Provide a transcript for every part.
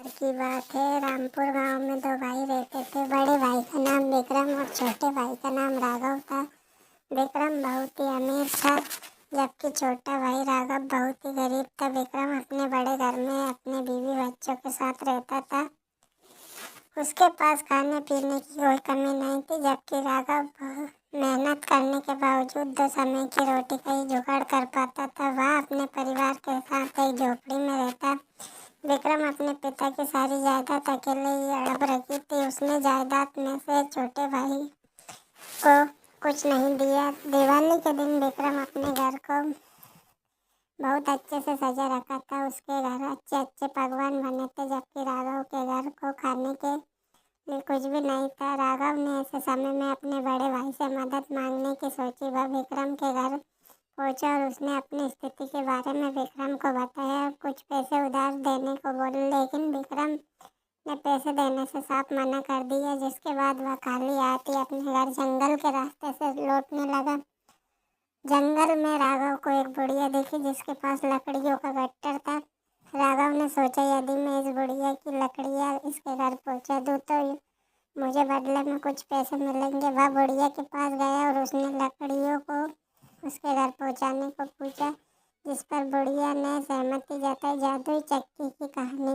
की बात है, रामपुर गांव में दो भाई रहते थे। बड़े भाई का नाम विक्रम और छोटे भाई का नाम राघव था। विक्रम बहुत ही अमीर था, जबकि छोटा भाई राघव बहुत ही गरीब था। विक्रम अपने बड़े घर में अपने बीवी बच्चों के साथ रहता था। उसके पास खाने पीने की कोई कमी नहीं थी, जबकि राघव मेहनत करने के बावजूद दो समय की रोटी का ही जुगाड़ कर पाता था। वह अपने परिवार के साथ एक झोपड़ी में रहता। विक्रम अपने पिता की सारी जायदाद अकेले ही हड़प रखी थी। उसने जायदाद में से छोटे भाई को कुछ नहीं दिया। दिवाली के दिन विक्रम अपने घर को बहुत अच्छे से सजा रखा था। उसके घर अच्छे अच्छे पकवान बने थे, जबकि राघव के घर को खाने के लिए कुछ भी नहीं था। राघव ने ऐसे समय में अपने बड़े भाई से मदद मांगने की सोची। वह विक्रम के घर पहुंचा और उसने अपनी स्थिति के बारे में विक्रम को बताया। कुछ पैसे उधार देने को बोले, लेकिन विक्रम ने पैसे देने से साफ मना कर दिया। जिसके बाद वह खाली हाथ ही अपने घर जंगल के रास्ते से लौटने लगा। जंगल में राघव को एक बुढ़िया दिखी, जिसके पास लकड़ियों का गट्ठर था। राघव ने सोचा, यदि मैं इस बुढ़िया की लकड़ियाँ इसके घर पहुंचा दूँ तो मुझे बदले में कुछ पैसे मिलेंगे। वह बुढ़िया के पास गया और उसने लकड़ियों को उसके घर पहुंचाने को पूछा, जिस पर बुढ़िया ने सहमति जताई। जादुई चक्की की कहानी।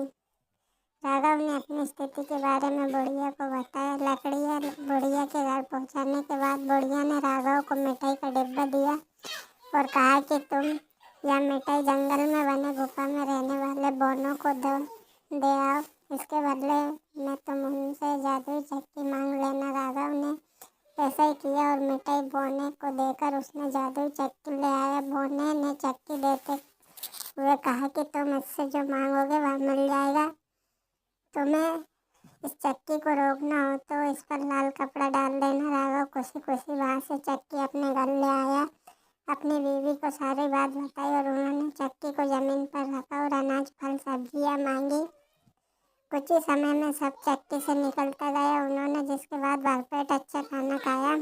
राघव ने अपनी स्थिति के बारे में बुढ़िया को बताया। लकड़ियाँ बुढ़िया के घर पहुंचाने के बाद बुढ़िया ने राघव को मिठाई का डिब्बा दिया और कहा कि तुम यह मिठाई जंगल में बने गुफा में रहने वाले बोनों को दे आओ। इसके बदले में तुम उनसे जादुई चक्की मांग लेना। राघव ने ऐसा ही किया और मिठाई बोने को देकर उसने जादुई चक्की ले आया। बोने ने चक्की देते हुए कहा कि तुम इससे जो मांगोगे वह मिल जाएगा। तुम्हें इस चक्की को रोकना हो तो इस पर लाल कपड़ा डाल देना। राघव खुशी खुशी वहाँ से चक्की अपने घर ले आया। अपनी बीवी को सारी बात बताई और उन्होंने चक्की को जमीन पर रखा और अनाज फल सब्जियाँ मांगी। कुछ ही समय में सब चक्की से निकलता गया उन्होंने, जिसके बाद भरपेट अच्छा खाना खाया।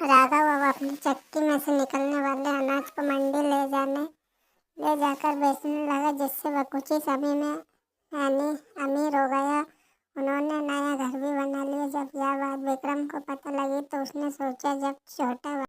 राघव अब अपनी चक्की में से निकलने वाले अनाज को मंडी ले जाकर बेचने लगा, जिससे वह कुछ ही समय में अमीर हो गया। उन्होंने नया घर भी बना लिया। जब यह बात विक्रम को पता लगी तो उसने सोचा, जब छोटा